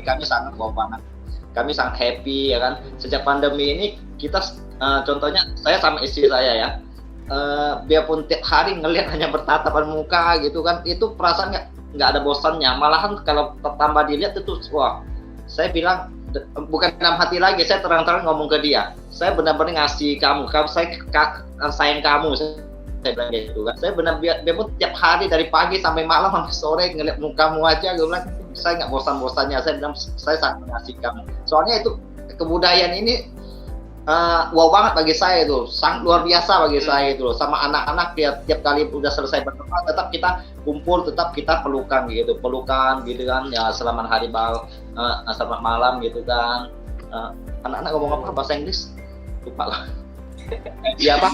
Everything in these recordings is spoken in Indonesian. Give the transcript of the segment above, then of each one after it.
bagi kami sangat wow banget. Kami sangat happy ya kan. Sejak pandemi ini kita contohnya saya sama istri saya ya. Biarpun tiap hari ngelihat hanya bertatapan muka gitu kan, itu perasaan nggak ada bosannya. Malahan kalau tambah dilihat itu wah, saya bilang bukan dalam hati lagi, saya terang-terang ngomong ke dia, saya benar-benar ngasih kamu saya sayang kamu, saya bilang gitu kan. Saya biarpun tiap hari dari pagi sampai malam sampai sore ngeliat mukamu aja, gue bilang saya nggak bosan-bosannya. Saya bilang saya sangat mengasihi kamu. Soalnya itu kebudayaan ini wow banget bagi saya itu, sangat luar biasa bagi saya itu loh. Sama anak-anak tiap kali udah selesai berdoa tetap kita kumpul, tetap kita pelukan gitu kan ya, selamat hari selamat malam gitu kan. Anak-anak ngomong apa bahasa Inggris lupa lah. Iya apa?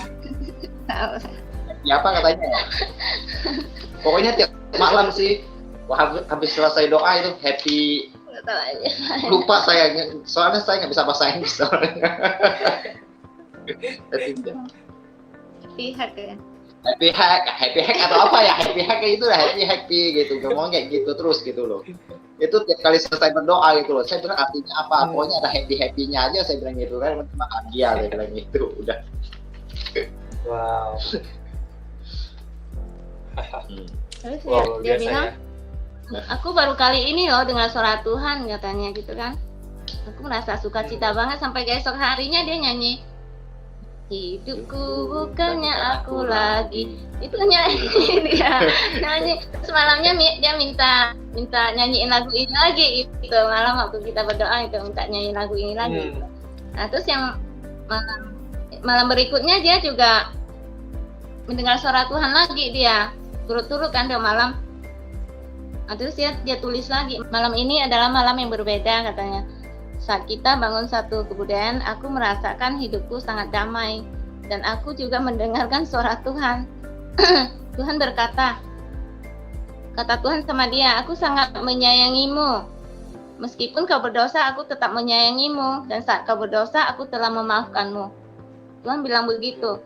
Ya apa katanya ya? Pokoknya tiap malam sih habis selesai doa itu happy. Lupa saya, soalnya saya nggak bisa bahasa Inggris soalnya. Happy hack ya? Happy hack atau apa ya? Happy hack itu lah, happy gitu. Ngomong kayak gitu terus gitu loh. Itu tiap kali selesai berdoa gitu loh. Saya bilang artinya apa? Pokoknya ada happy-nya aja, saya bilang gitu kan. Bahagia, saya bilang gitu. Udah. Wow. Terus Wow, dia biasa bilang, ya. aku baru kali ini loh dengar suara Tuhan katanya gitu kan. Aku merasa sukacita banget sampai esok harinya dia nyanyi, hidupku bukannya aku lagi. Itu nyanyi dia nyanyi. Semalamnya dia minta nyanyiin lagu ini lagi gitu. Malam waktu kita berdoa itu minta nyanyiin lagu ini lagi gitu. Nah terus yang malam berikutnya dia juga mendengar suara Tuhan lagi, dia turut-turut kan dia malam. Nah, terus dia tulis lagi, malam ini adalah malam yang berbeda katanya. Saat kita bangun satu kebudayaan, aku merasakan hidupku sangat damai. Dan aku juga mendengarkan suara Tuhan. Tuhan berkata, kata Tuhan sama dia, aku sangat menyayangimu. Meskipun kau berdosa, aku tetap menyayangimu. Dan saat kau berdosa, aku telah memaafkanmu. Tuhan bilang begitu.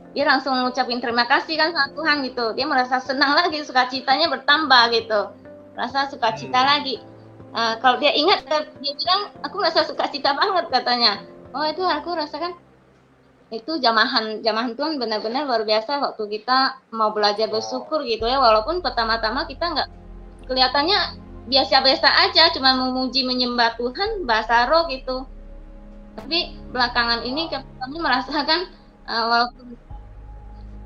Dia langsung mengucapin terima kasih kan sama Tuhan gitu. Dia merasa senang lagi, sukacitanya bertambah gitu. Rasa sukacita lagi. Kalau dia ingat, dia bilang, aku merasa sukacita banget katanya. Oh itu aku rasakan, itu jamahan Tuhan benar-benar luar biasa waktu kita mau belajar bersyukur gitu ya. Walaupun pertama-tama kita nggak, kelihatannya biasa-biasa aja, cuma memuji menyembah Tuhan, bahasa roh gitu. Tapi belakangan ini kami merasakan, walaupun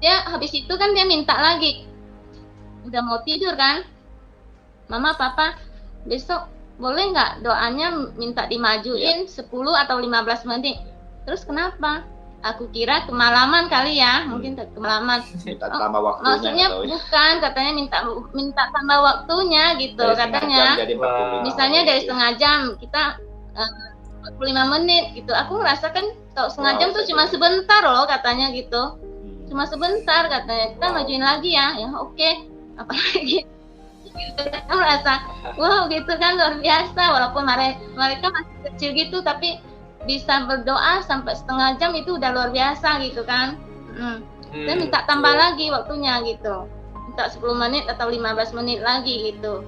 dia habis itu kan dia minta lagi, udah mau tidur kan, mama papa besok boleh nggak doanya minta dimajuin 10 atau 15 menit. Terus kenapa? Aku kira kemalaman kali ya, mungkin kemalaman. Minta tambah waktunya. Maksudnya bukan, katanya minta tambah waktunya gitu dari katanya. Misalnya dari setengah jam kita 45 menit gitu. Aku merasakan kalau setengah jam tuh cuma sebentar loh katanya gitu. Cuma sebentar katanya, kita majuin lagi ya oke. Apalagi kita merasa wow gitu kan, luar biasa. Walaupun mereka masih kecil gitu, tapi bisa berdoa sampai setengah jam itu udah luar biasa gitu kan. Saya minta tambah lagi waktunya gitu, minta 10 menit atau 15 menit lagi gitu.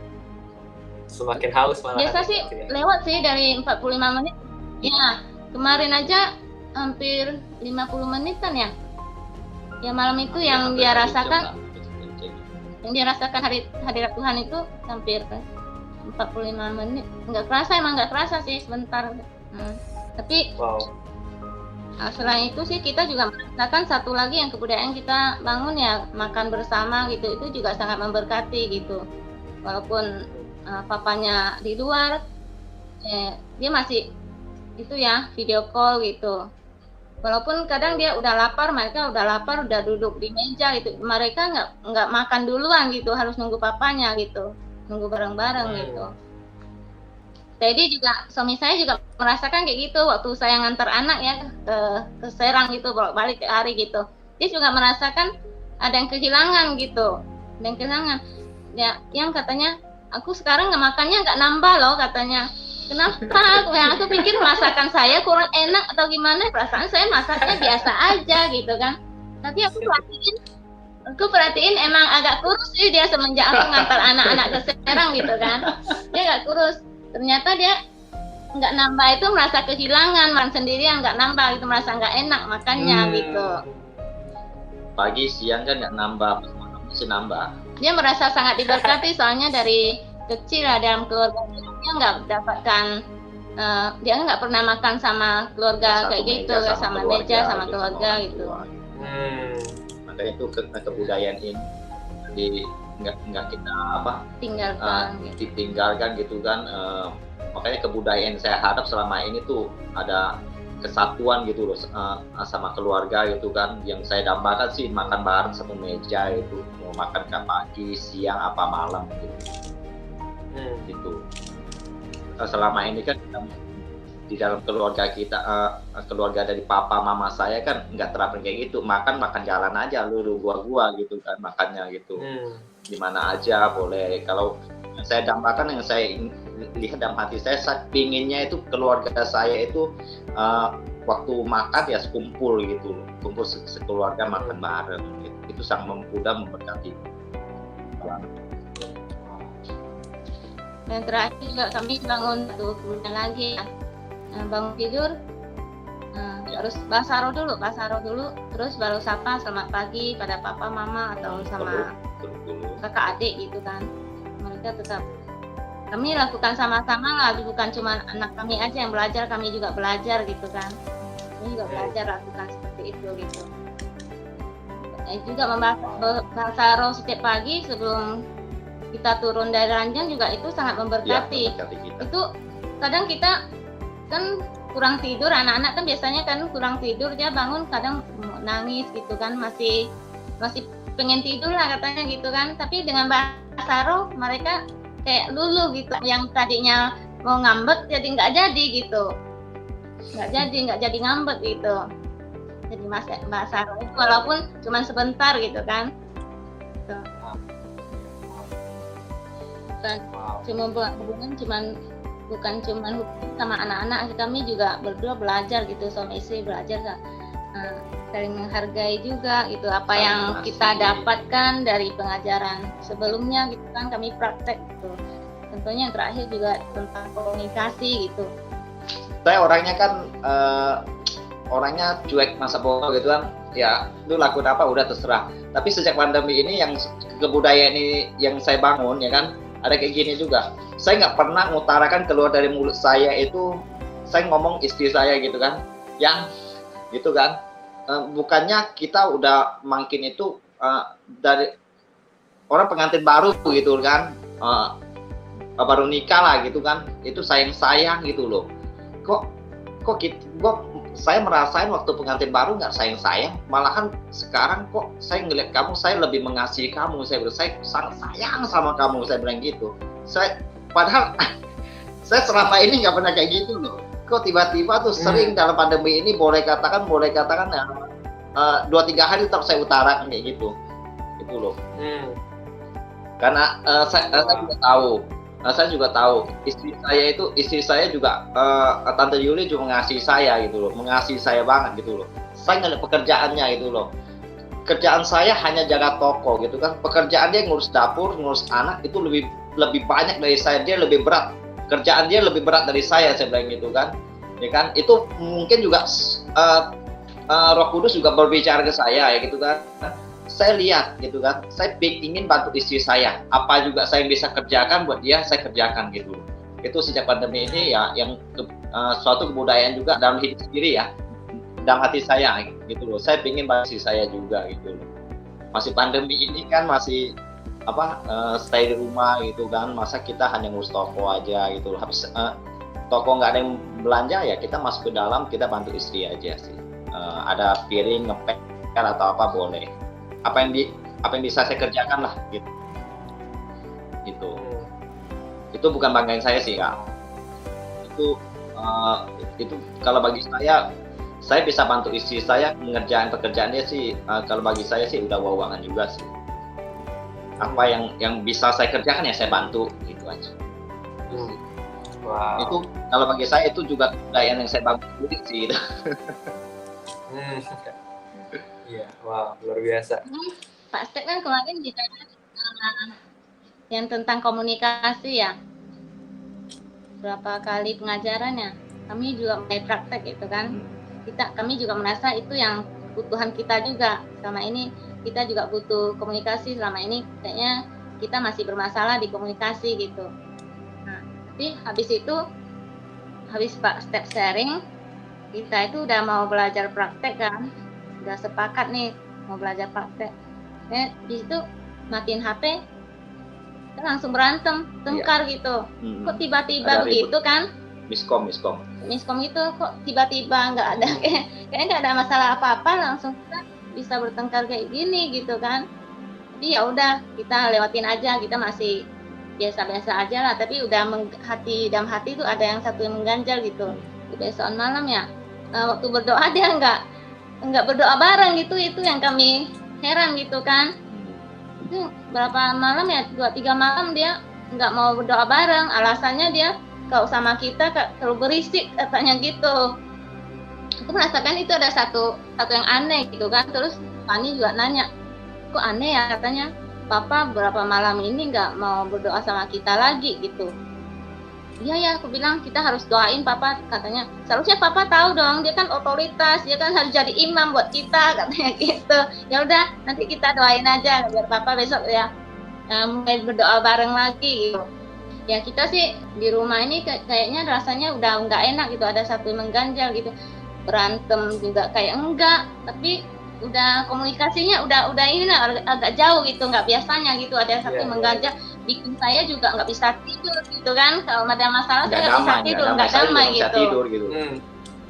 Semakin haus malah. Biasa sih lewat sih dari 45 menit ya. Kemarin aja hampir 50 menitan ya. Ya malam itu yang dia rasakan, hadirat Tuhan itu hampir 45 menit. Nggak kerasa sih, sebentar. Tapi selain itu sih kita juga merasakan satu lagi yang kebudayaan kita bangun ya, makan bersama gitu, itu juga sangat memberkati gitu. Walaupun papanya di luar, dia masih itu ya video call gitu. Walaupun kadang dia udah lapar, mereka udah duduk di meja gitu. Mereka nggak makan duluan gitu, harus nunggu papanya gitu, nunggu bareng-bareng gitu. Jadi juga suami saya juga merasakan kayak gitu waktu saya ngantar anak ya ke Serang gitu, balik ke hari gitu. Dia juga merasakan ada yang kehilangan gitu, Ya, yang katanya aku sekarang makannya nggak nambah loh katanya. Kenapa? Yang aku pikir masakan saya kurang enak atau gimana? Perasaan saya masaknya biasa aja gitu kan. Tapi aku perhatiin emang agak kurus sih dia semenjak aku ngantar anak-anak ke Serang gitu kan. Dia agak kurus. ternyata dia nggak nambah itu merasa kehilangan, makan sendirian nggak nambah itu merasa nggak enak makannya gitu. Pagi siang kan nggak nambah, malam masih nambah. Dia merasa sangat diberkati soalnya dari kecil lah dalam keluarga dia nggak dapatkan dia nggak pernah makan sama keluarga Satu kayak gitu, meja sama keluarga, meja sama keluarga orang gitu. tua. Makanya itu kebudayaan ini nggak kita ditinggalkan gitu kan. Makanya kebudayaan saya harap selama ini tuh ada kesatuan gitu loh sama keluarga gitu kan. Yang saya dambakan sih makan bareng satu meja itu, mau makan pagi, siang, apa malam gitu. Gitu. Selama ini kan di dalam keluarga kita, keluarga dari papa mama saya kan nggak terapin kayak gitu, makan jalan aja lu gua gitu kan makannya gitu. Di mana aja boleh. Kalau yang saya dambakan, yang saya lihat dalam hati saya pinginnya itu keluarga saya itu waktu makan ya sekumpul gitu, kumpul sekeluarga makan bareng gitu. Itu sangat memberkati. Dan terakhir juga kami bangun 2 bulan lagi ya. Bangun tidur harus basaro dulu, terus baru sapa selamat pagi pada papa mama atau sama kakak adik gitu kan. Mereka tetap kami lakukan sama-sama lah, bukan cuma anak kami aja yang belajar, kami juga belajar gitu kan. Kami juga belajar lakukan seperti itu gitu. Juga membasaro setiap pagi sebelum kita turun dari ranjang juga itu sangat memberkati. Ya, itu kadang kita kan kurang tidur, anak-anak kan biasanya kan kurang tidur, dia bangun kadang nangis gitu kan, masih pengen tidur lah katanya gitu kan. Tapi dengan basaro mereka kayak lulu gitu, yang tadinya mau ngambek jadi nggak jadi gitu, nggak jadi ngambek gitu. Jadi basaro itu walaupun cuma sebentar gitu kan. Gitu. Bukan cuma sama anak-anak, kami juga berdua belajar gitu, suami istri belajar saling menghargai juga gitu, apa yang kita dapatkan dari pengajaran sebelumnya gitu kan, kami praktek gitu. Tentunya yang terakhir juga tentang komunikasi gitu. Saya orangnya kan orangnya cuek masa bodoh gitu kan, ya lu lakuin apa udah terserah. Tapi sejak pandemi ini yang kebudayaan ini yang saya bangun ya kan, ada kayak gini juga. Saya nggak pernah mengutarakan keluar dari mulut saya itu, saya ngomong istri saya gitu kan, yang gitu kan. Bukannya kita udah makin itu dari orang pengantin baru gitu kan, baru nikah lah gitu kan, itu sayang gitu loh. Kok saya merasain waktu pengantin baru nggak sayang, malahan sekarang kok saya ngeliat kamu, saya lebih mengasihi kamu, saya sangat sayang sama kamu, saya bilang gitu. Padahal saya selama ini nggak pernah kayak gitu loh. Kok tiba-tiba tuh sering dalam pandemi ini boleh katakan 2-3 hari tetap saya utarakan kayak gitu loh. Karena saya juga tahu istri saya juga Tante Yuli juga mengasihi saya gitu loh, mengasihi saya banget gitu loh. Saya ngeliat pekerjaannya gitu loh. Kerjaan saya hanya jaga toko gitu kan. Pekerjaan dia ngurus dapur, ngurus anak itu lebih banyak dari saya. Dia lebih berat. Kerjaan dia lebih berat dari saya bilang gitu kan. Ya kan? Itu mungkin juga Roh Kudus juga berbicara ke saya ya gitu kan. Saya lihat gitu kan, saya ingin bantu istri saya, apa juga saya bisa kerjakan buat dia, saya kerjakan gitu. Itu sejak pandemi ini ya, yang suatu kebudayaan juga dalam hidup sendiri ya, dalam hati saya gitu loh. Saya ingin bantu istri saya juga gitu loh. Masih pandemi ini kan masih stay di rumah gitu kan, masa kita hanya ngurus toko aja gitu loh. Habis toko nggak ada yang belanja ya, kita masuk ke dalam, kita bantu istri aja sih. Ada piring ngepek atau apa boleh. Apa yang bisa saya kerjakan lah gitu. Itu bukan banggain saya sih Kak. Itu kalau bagi saya bisa bantu istri saya mengerjakan pekerjaan dia sih, kalau bagi saya sih udah wow-wangan juga sih. Apa yang bisa saya kerjakan ya saya bantu gitu aja. Wow. Itu kalau bagi saya itu juga kebudayaan yang saya bangun sih gitu. Iya, wow, luar biasa. Pak Stek kan kemarin ditanya yang tentang komunikasi ya. berapa kali pengajarannya, kami juga mulai praktek gitu kan. Kami juga merasa itu yang kebutuhan kita juga. Selama ini kita juga butuh komunikasi, selama ini kayaknya kita masih bermasalah di komunikasi gitu. Nah, tapi habis step sharing, kita itu udah mau belajar praktek kan, udah sepakat nih mau belajar praktek. Di situ matiin HP, kita langsung berantem, tengkar gitu. Kok tiba-tiba begitu kan? Miskom Gitu, kok tiba-tiba nggak ada kayaknya nggak ada masalah apa-apa, langsung kita bisa bertengkar kayak gini gitu kan. Jadi ya udah kita lewatin aja, kita masih biasa-biasa aja lah, tapi udah dalam hati itu ada yang satu yang mengganjal gitu. Di besokan malam ya, waktu berdoa dia nggak berdoa bareng gitu, itu yang kami heran gitu kan. Itu berapa malam ya, 2-3 malam dia nggak mau berdoa bareng, alasannya dia kalau sama kita terlalu berisik katanya gitu. Aku merasakan itu ada satu yang aneh gitu kan. Terus Fani juga nanya, kok aneh ya katanya, Papa berapa malam ini nggak mau berdoa sama kita lagi gitu. Iya ya, aku bilang kita harus doain Papa, katanya. Seharusnya Papa tahu dong, dia kan otoritas, dia kan harus jadi imam buat kita katanya gitu. Ya udah, nanti kita doain aja biar Papa besok ya mulai berdoa bareng lagi gitu. Ya kita sih di rumah ini kayaknya rasanya udah nggak enak gitu, ada satu yang mengganjal gitu. Berantem juga kayak enggak, tapi udah komunikasinya udah ini agak jauh gitu, nggak biasanya gitu, ada satu yang mengganjal, bikin saya juga nggak bisa tidur gitu kan. Kalau ada masalah saya nggak bisa tidur, nggak damai gitu.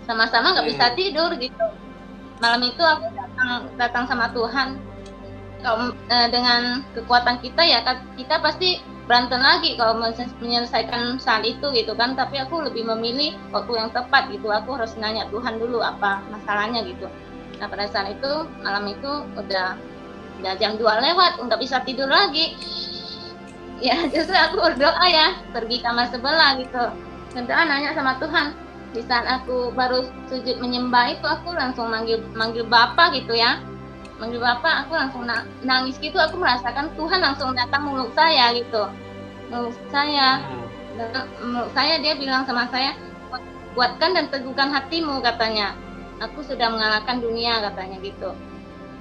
Sama-sama nggak bisa tidur gitu. Malam itu aku datang sama Tuhan. Kalau dengan kekuatan kita ya kita pasti berantem lagi kalau menyelesaikan saat itu gitu kan. Tapi aku lebih memilih waktu yang tepat gitu, aku harus nanya Tuhan dulu apa masalahnya gitu. Nah pada saat itu, malam itu udah jam 2 lewat, nggak bisa tidur lagi. Ya justru aku berdoa ya, pergi kamar sebelah gitu, berdoa nanya sama Tuhan. Di saat aku baru sujud menyembah itu, aku langsung manggil Bapa gitu ya. Manggil Bapak, aku langsung nangis gitu. Aku merasakan Tuhan langsung datang meluk saya gitu, meluk saya. Dan meluk saya, dia bilang sama saya, kuatkan dan teguhkan hatimu katanya. Aku sudah mengalahkan dunia katanya gitu.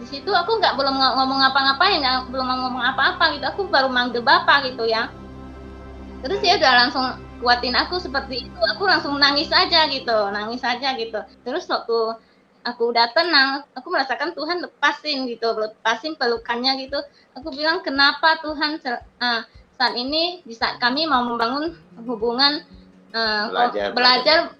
Di situ aku belum ngomong apa-ngapain, belum ngomong apa-apa gitu. Aku baru manggil Bapak gitu ya. Terus dia udah langsung kuatin aku seperti itu. Aku langsung nangis aja gitu. Terus waktu aku udah tenang, aku merasakan Tuhan lepasin pelukannya gitu. Aku bilang, kenapa Tuhan saat ini di saat kami mau membangun hubungan, belajar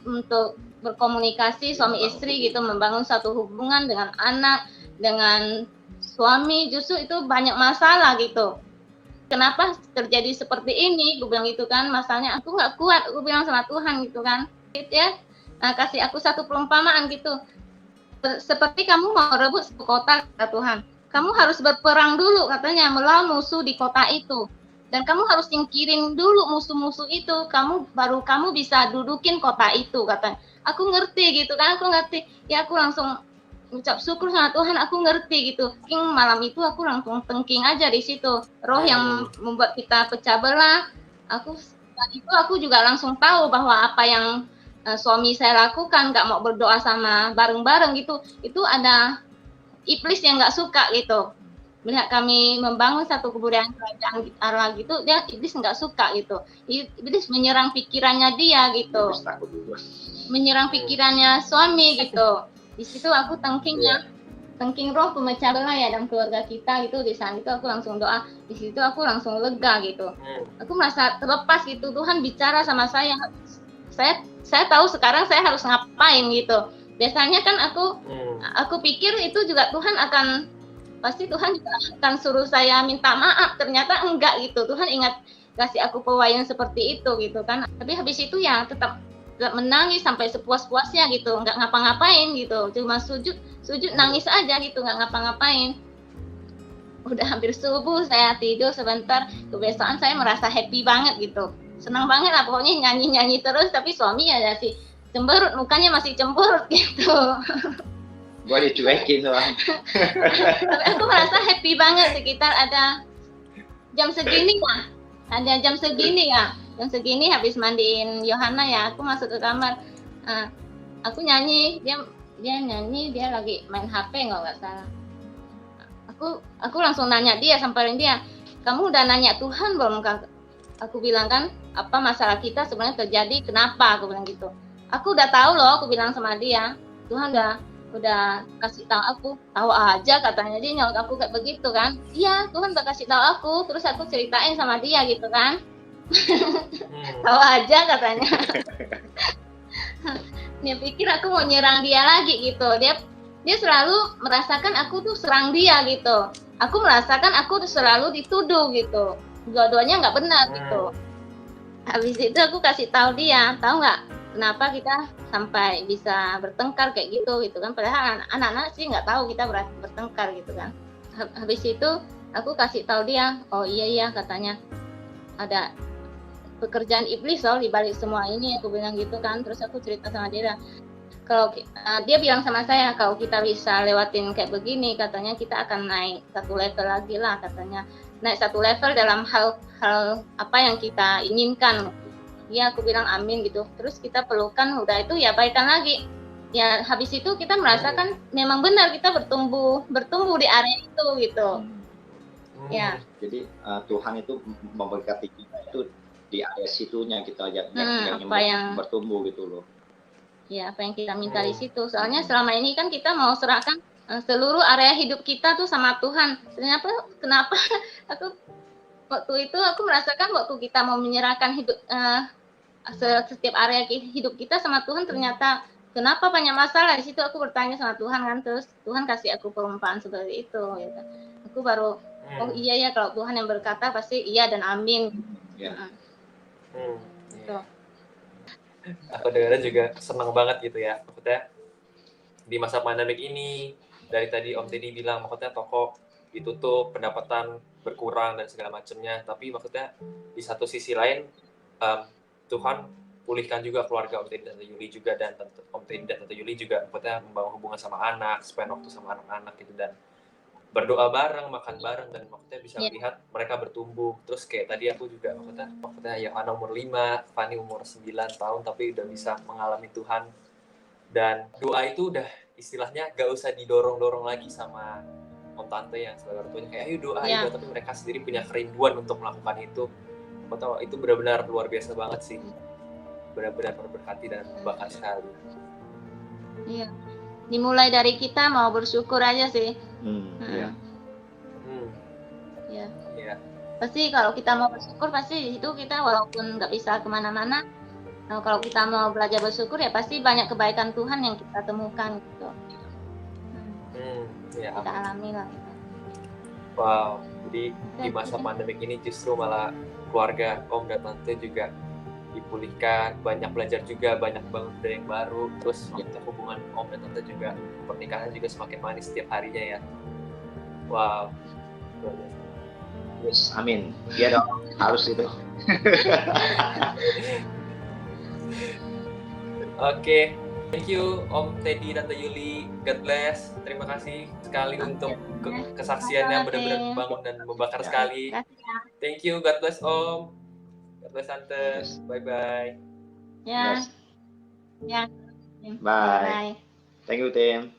untuk berkomunikasi suami istri gitu, membangun satu hubungan dengan anak, dengan suami, justru itu banyak masalah gitu. Kenapa terjadi seperti ini? Gue bilang gitu kan, masalahnya aku nggak kuat. Aku bilang sama Tuhan gitu kan, ya. Kasih aku satu perumpamaan gitu. Seperti kamu mau rebut satu kota, kata Tuhan. Kamu harus berperang dulu katanya, melawan musuh di kota itu. Dan kamu harus singkirin dulu musuh-musuh itu. Baru kamu bisa dudukin kota itu katanya. Aku ngerti gitu kan, Ya aku langsung ucap syukur sama Tuhan, aku ngerti gitu. Malam itu aku langsung tengking aja di situ. Roh yang membuat kita pecah belah. Aku juga langsung tahu bahwa apa yang suami saya lakukan, nggak mau berdoa sama bareng-bareng gitu, itu ada iblis yang nggak suka gitu. Melihat kami membangun satu kebudayaan kerajaan Allah gitu, iblis nggak suka gitu. Iblis menyerang pikirannya dia gitu, menyerang pikirannya suami gitu. Di situ aku tengking roh pemecah belah ya dalam keluarga kita gitu. Di saat itu aku langsung doa, di situ aku langsung lega gitu. Aku merasa terlepas gitu, Tuhan bicara sama saya. Saya tahu sekarang saya harus ngapain gitu. Biasanya kan aku pikir itu juga pasti Tuhan juga akan suruh saya minta maaf. Ternyata enggak gitu. Tuhan ingat kasih aku pewayangan seperti itu gitu kan. Tapi habis itu ya tetap menangis sampai sepuas-puasnya gitu, nggak ngapa-ngapain gitu. Cuma sujud nangis aja gitu, nggak ngapa-ngapain. Udah hampir subuh, saya tidur sebentar. Kebesokan saya merasa happy banget gitu. Senang banget lah, pokoknya nyanyi-nyanyi terus, tapi suami ya masih cemberut, mukanya masih cemberut gitu. Gua dicuekin doang. Tapi aku merasa happy banget, sekitar ada jam segini ya. jam segini habis mandiin Yohana ya, aku masuk ke kamar. Aku nyanyi, dia nyanyi, dia lagi main HP nggak salah. Aku langsung nanya dia, samperin dia, kamu udah nanya Tuhan belum? Aku bilang kan, apa masalah kita sebenarnya terjadi, kenapa? Aku bilang gitu. Aku udah tahu loh, aku bilang sama dia, Tuhan udah kasih tahu aja katanya. Dia nyolot aku kayak begitu kan. Iya, Tuhan udah kasih tahu aku. Terus aku ceritain sama dia gitu kan. Tahu aja katanya. Dia pikir aku mau nyerang dia lagi gitu. Dia selalu merasakan aku tuh serang dia gitu. Aku merasakan aku tuh selalu dituduh gitu. Dua-duanya nggak benar gitu. Habis itu aku kasih tahu dia, tahu nggak kenapa kita sampai bisa bertengkar kayak gitu kan. Padahal anak-anak sih nggak tahu kita bertengkar gitu kan. Habis itu aku kasih tahu dia, oh iya katanya ada pekerjaan iblis loh di balik semua ini, aku bilang gitu kan. Terus aku cerita sama dia, kalau dia bilang sama saya, kalau kita bisa lewatin kayak begini, katanya kita akan naik satu level lagi lah katanya. Naik satu level dalam hal apa yang kita inginkan. Ya aku bilang amin gitu. Terus kita pelukan, udah itu ya baikan lagi. Ya habis itu kita merasakan memang benar kita bertumbuh di area itu gitu. Ya. Jadi Tuhan itu memberkati kita itu di area situnya kita yang bertumbuh gitu loh. Ya, apa yang kita minta di situ. Soalnya selama ini kan kita mau serahkan seluruh area hidup kita tuh sama Tuhan. Ternyata kenapa aku waktu itu aku merasakan waktu kita mau menyerahkan hidup setiap area hidup kita sama Tuhan, ternyata kenapa banyak masalah di situ. Aku bertanya sama Tuhan kan, terus Tuhan kasih aku perumpamaan seperti itu gitu. Aku baru oh iya ya, kalau Tuhan yang berkata pasti iya dan amin. Gitu. Aku dengarnya juga senang banget gitu ya. Maksudnya di masa pandemik ini, dari tadi Om Teddy bilang maksudnya toko ditutup, pendapatan berkurang dan segala macamnya. Tapi maksudnya di satu sisi lain Tuhan pulihkan juga keluarga Om Teddy dan Tante Yuli juga, dan Om Teddy dan Tante Yuli juga maksudnya membangun hubungan sama anak, spend waktu sama anak-anak gitu, dan berdoa bareng, makan bareng, dan maksudnya bisa lihat mereka bertumbuh. Terus kayak tadi aku juga maksudnya Yohana umur 5, Fanny umur 9 tahun tapi udah bisa mengalami Tuhan. Dan doa itu udah istilahnya gak usah didorong-dorong lagi sama Om Tante yang sebagai ortuanya, kayak ayo doa, tapi mereka sendiri punya kerinduan untuk melakukan itu. Aku tahu itu benar-benar luar biasa banget sih. Benar-benar berberkati dan membakar sekali. Iya. Dimulai dari kita mau bersyukur aja sih. Ya. Pasti kalau kita mau bersyukur, pasti di situ kita walaupun nggak bisa kemana-mana, kalau kita mau belajar bersyukur ya pasti banyak kebaikan Tuhan yang kita temukan gitu. Kita alami lah. Wow, jadi di masa pandemik ini justru malah keluarga Om dan Tante juga dipulihkan, banyak belajar juga, banyak bangun budaya yang baru, terus hubungan Om dan Tante juga, pernikahan juga semakin manis setiap harinya ya. Wow, luar biasa. Yes, amin. Iya dong, harus itu. Oke, thank you Om Teddy dan Tante Yuli, God bless. Terima kasih sekali untuk kesaksiannya, benar-benar membangun dan membakar sekali. Thank you, God bless Om. God bless Tante. Bye-bye. Ya. Bye. Thank you, Tim.